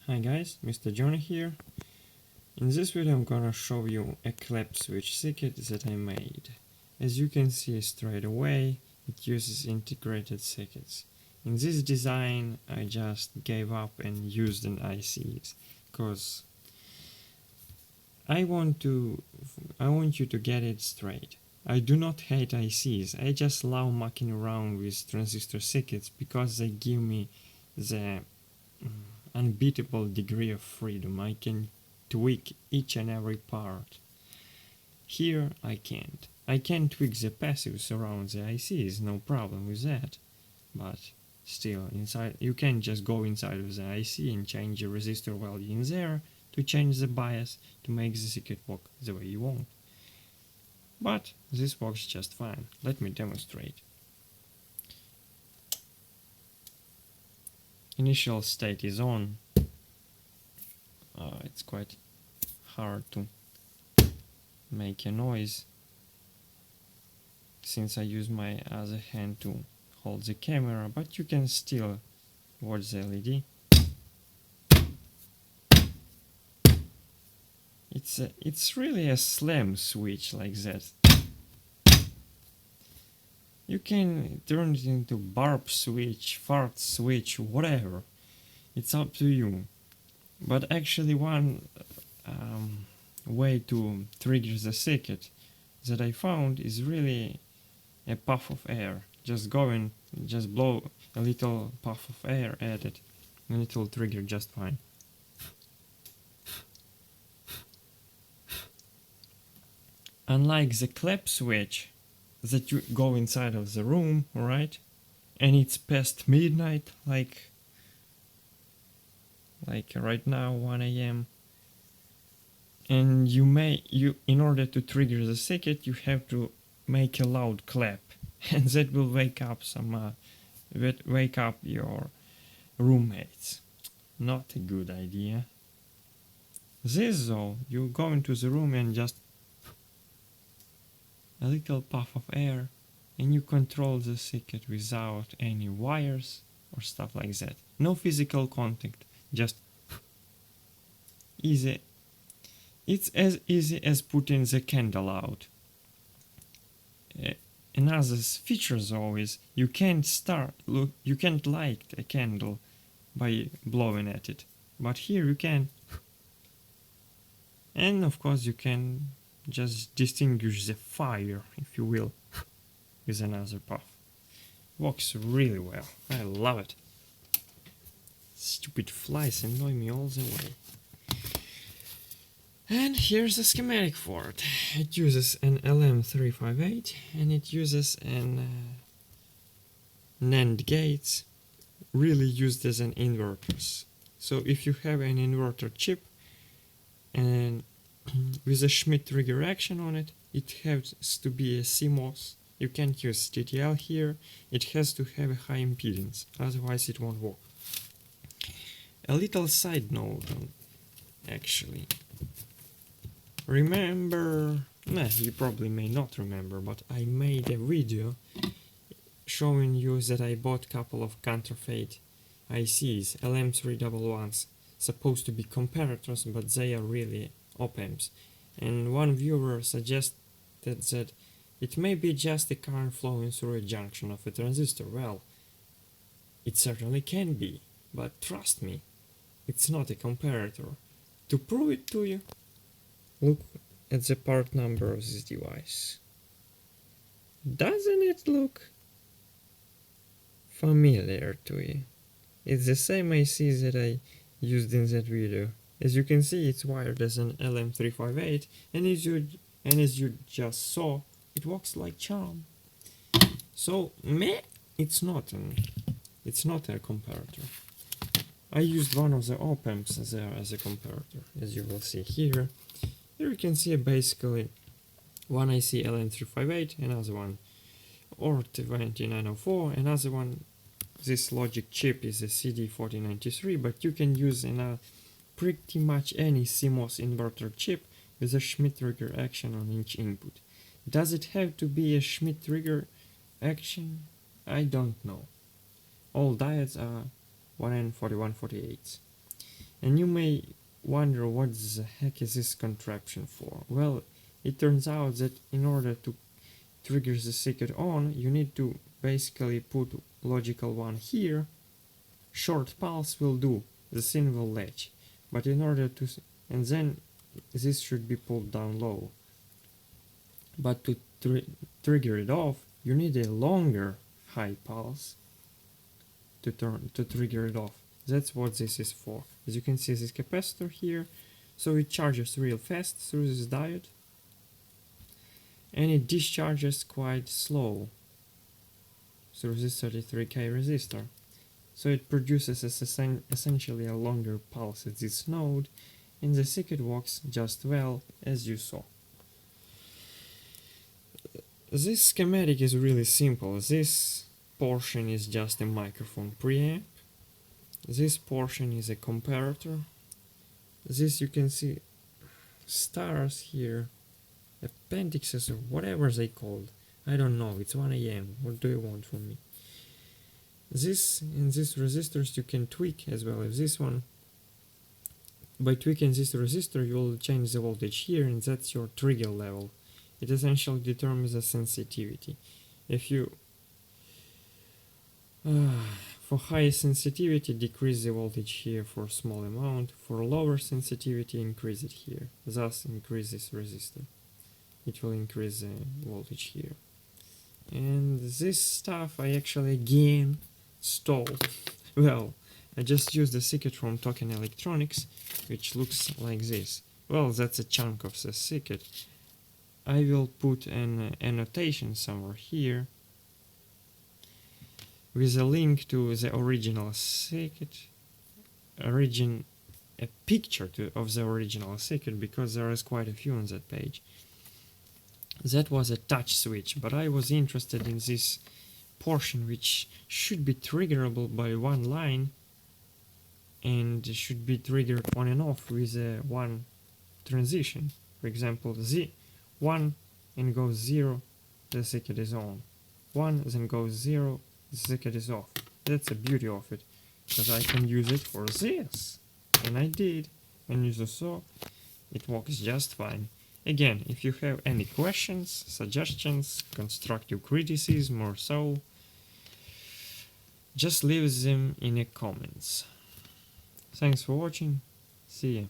Hi guys, Mr. Johnny here. In this video I'm gonna show you a clap switch circuit that I made. As you can see straight away, it uses integrated circuits. In this design I just gave up and used an ICs, because I want you to get it straight. I do not hate ICs, I just love mucking around with transistor circuits because they give me the unbeatable degree of freedom. I can tweak each and every part. Here I can't. I can tweak the passives around the ICs, no problem with that. But still, inside you can just go inside of the IC and change the resistor value in there to change the bias to make the circuit work the way you want. But this works just fine. Let me demonstrate. Initial state is on. It's quite hard to make a noise since I use my other hand to hold the camera, but you can still watch the LED. It's really a slam switch like that. You can turn it into barb switch, fart switch, whatever. It's up to you. But actually one way to trigger the circuit that I found is really a puff of air. Just blow a little puff of air at it and it will trigger just fine. Unlike the clap switch that you go inside of the room, right? And it's past midnight, like right now 1 AM, and in order to trigger the circuit you have to make a loud clap and that will wake up your roommates. Not a good idea. This though, you go into the room and just a little puff of air and you control the circuit without any wires or stuff like that. No physical contact, just easy. It's as easy as putting the candle out. Another feature though is you can't light a candle by blowing at it, but here you can. And of course you can just distinguish the fire, if you will, with another puff. Works really well. I love it. Stupid flies annoy me all the way. And here's the schematic for it. It uses an LM358 and it uses an NAND gates, really used as an inverters. So if you have an inverter chip and with a Schmidt trigger action on it, it has to be a CMOS. You can't use TTL here. It has to have a high impedance, otherwise it won't work. A little side note actually. Remember, you probably may not remember, but I made a video showing you that I bought a couple of counterfeit ICs, LM311s, supposed to be comparators, but they are really op-amps. And one viewer suggested that it may be just a current flowing through a junction of a transistor. Well, it certainly can be, but trust me, it's not a comparator. To prove it to you, look at the part number of this device. Doesn't it look familiar to you? It's the same IC that I used in that video. As you can see, it's wired as an LM358, and as you just saw, it works like charm. So, it's not a comparator. I used one of the op-amps there as a comparator, as you will see here. Here you can see basically one IC LM358, another one OR2904, another one, this logic chip is a CD4093, but you can use pretty much any CMOS inverter chip with a Schmidt trigger action on each input. Does it have to be a Schmidt trigger action? I don't know. All diodes are 1N4148. And you may wonder what the heck is this contraption for. Well, it turns out that in order to trigger the circuit on, you need to basically put logical 1 here. Short pulse will do, the scene will latch. But in order to, and then this should be pulled down low. But to trigger it off, you need a longer high pulse to trigger it off. That's what this is for. As you can see, this capacitor here, so it charges real fast through this diode, and it discharges quite slow through this 33K resistor. So it produces essentially a longer pulse at this node, and the circuit works just well, as you saw. This schematic is really simple. This portion is just a microphone preamp. This portion is a comparator. This, you can see stars here, appendixes or whatever they called. I don't know, it's 1 AM. What do you want from me? This and these resistors you can tweak as well as this one. By tweaking this resistor, you will change the voltage here, and that's your trigger level. It essentially determines the sensitivity. If you for high sensitivity, decrease the voltage here for a small amount. For lower sensitivity, increase it here. Thus, increase this resistor. It will increase the voltage here. And this stuff I actually again stole. Well, I just used the circuit from Token Electronics, which looks like this. Well, that's a chunk of the circuit. I will put an annotation somewhere here with a link to the original circuit, a picture of the original circuit, because there is quite a few on that page. That was a touch switch, but I was interested in this portion which should be triggerable by one line and should be triggered on and off with one transition. For example, Z1 and goes 0, the circuit is on. 1 then goes 0, the circuit is off. That's the beauty of it, because I can use it for this. And I did, and as you saw, it works just fine. Again, if you have any questions, suggestions, constructive criticism or so, just leave them in the comments. Thanks for watching, see ya.